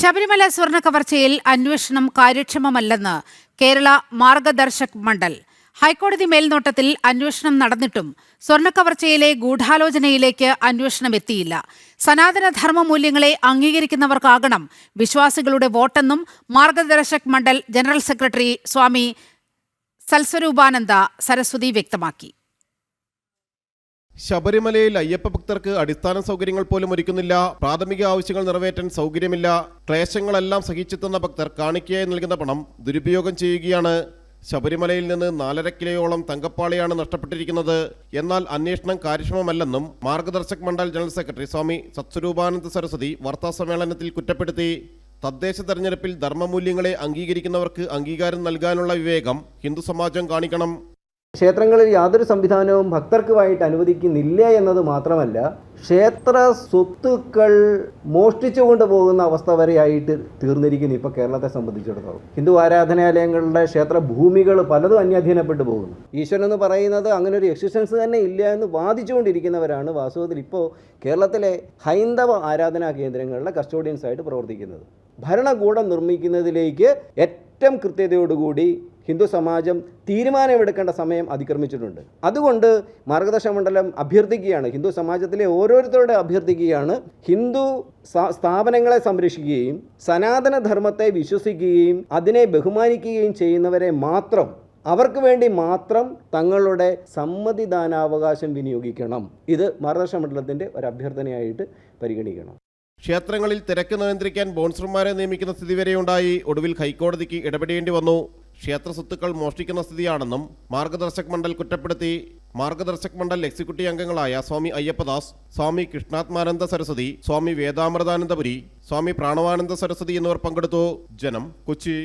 ശബരിമല സ്വർണ്ണ കവർച്ചയിൽ അന്വേഷണം കാര്യക്ഷമമല്ലെന്ന് കേരള മാർഗദർശക് മണ്ഡൽ. ഹൈക്കോടതി മേൽനോട്ടത്തിൽ അന്വേഷണം നടന്നിട്ടും സ്വർണ്ണക്കവർച്ചയിലെ ഗൂഢാലോചനയിലേക്ക് അന്വേഷണം എത്തിയില്ല. സനാതനധർമ്മ മൂല്യങ്ങളെ അംഗീകരിക്കുന്നവർക്കാകണം വിശ്വാസികളുടെ വോട്ടെന്നും മാർഗദർശക് മണ്ഡൽ ജനറൽ സെക്രട്ടറി സ്വാമി സൽസ്വരൂപാനന്ദ സരസ്വതി വ്യക്തമാക്കി. ശബരിമലയിൽ അയ്യപ്പ ഭക്തർക്ക് അടിസ്ഥാന സൗകര്യങ്ങൾ പോലും ഒരുക്കുന്നില്ല. പ്രാഥമിക ആവശ്യങ്ങൾ നിറവേറ്റാൻ സൗകര്യമില്ല. ക്ലേശങ്ങളെല്ലാം സഹിച്ചെത്തുന്ന ഭക്തർ കാണിക്കയായി നൽകുന്ന പണം ദുരുപയോഗം ചെയ്യുകയാണ്. ശബരിമലയിൽ നിന്ന് 4.5 കിലോയോളം തങ്കപ്പാളിയാണ് നഷ്ടപ്പെട്ടിരിക്കുന്നത്. എന്നാൽ അന്വേഷണം കാര്യക്ഷമമല്ലെന്നും മാർഗദർശക് മണ്ഡൽ ജനറൽ സെക്രട്ടറി സ്വാമി സത്സ്വരൂപാനന്ദ സരസ്വതി വാർത്താസമ്മേളനത്തിൽ കുറ്റപ്പെടുത്തി. തദ്ദേശ തെരഞ്ഞെടുപ്പിൽ ധർമ്മമൂല്യങ്ങളെ അംഗീകരിക്കുന്നവർക്ക് അംഗീകാരം നൽകാനുള്ള വിവേകം ഹിന്ദു സമാജം കാണിക്കണം. ക്ഷേത്രങ്ങളിൽ യാതൊരു സംവിധാനവും ഭക്തർക്കുമായിട്ട് അനുവദിക്കുന്നില്ല എന്നത് മാത്രമല്ല, ക്ഷേത്ര സ്വത്തുക്കൾ മോഷ്ടിച്ചുകൊണ്ട് പോകുന്ന അവസ്ഥ വരെയായിട്ട് തീർന്നിരിക്കുന്നു ഇപ്പോൾ കേരളത്തെ സംബന്ധിച്ചിടത്തോളം. ഹിന്ദു ആരാധനാലയങ്ങളുടെ ക്ഷേത്ര ഭൂമികൾ പലതും അന്യാധീനപ്പെട്ടു പോകുന്നു. ഈശ്വരൻ എന്ന് പറയുന്നത് അങ്ങനെ ഒരു എക്സിസ്റ്റൻസ് തന്നെ ഇല്ല എന്ന് വാദിച്ചുകൊണ്ടിരിക്കുന്നവരാണ് വാസ്തവത്തിൽ ഇപ്പോൾ കേരളത്തിലെ ഹൈന്ദവ ആരാധനാ കേന്ദ്രങ്ങളുടെ കസ്റ്റോഡിയൻസായിട്ട് പ്രവർത്തിക്കുന്നത്. ഭരണകൂടം നിർമ്മിക്കുന്നതിലേക്ക് ഏറ്റവും കൃത്യതയോടുകൂടി ഹിന്ദു സമാജം തീരുമാനമെടുക്കേണ്ട സമയം അതിക്രമിച്ചിട്ടുണ്ട്. അതുകൊണ്ട് മാർഗദർശക മണ്ഡലം അഭ്യർത്ഥിക്കുകയാണ്, ഹിന്ദു സമാജത്തിലെ ഓരോരുത്തരുടെ അഭ്യർത്ഥിക്കുകയാണ്, ഹിന്ദു സ്ഥാപനങ്ങളെ സംരക്ഷിക്കുകയും സനാതനധർമ്മത്തെ വിശ്വസിക്കുകയും അതിനെ ബഹുമാനിക്കുകയും ചെയ്യുന്നവരെ മാത്രം, അവർക്ക് വേണ്ടി മാത്രം തങ്ങളുടെ സമ്മതിദാനാവകാശം വിനിയോഗിക്കണം. ഇത് മാർഗദർശക മണ്ഡലത്തിൻ്റെ ഒരു അഭ്യർത്ഥനയായിട്ട് പരിഗണിക്കണം. ക്ഷേത്രങ്ങളിൽ തിരക്ക് നിയന്ത്രിക്കാൻ ബോൺസർമാരെ നിയമിക്കുന്ന സ്ഥിതി വരെയുണ്ടായി. ഒടുവിൽ ഹൈക്കോടതിക്ക് ഇടപെടേണ്ടി വന്നു. ക്ഷേത്ര സ്വത്തുക്കൾ മോഷ്ടിക്കുന്ന സ്ഥിതിയാണെന്നും മാർഗദർശക് മണ്ഡൽ കുറ്റപ്പെടുത്തി. മാർഗദർശക് മണ്ഡൽ എക്സിക്യൂട്ടീവ് അംഗങ്ങളായ സ്വാമി അയ്യപ്പദാസ്, സ്വാമി കൃഷ്ണാത്മാനന്ദ സരസ്വതി, സ്വാമി വേദാമൃതാനന്ദപുരി, സ്വാമി പ്രാണവാനന്ദ സരസ്വതി എന്നിവർ പങ്കെടുത്തു. ജനം, കൊച്ചി.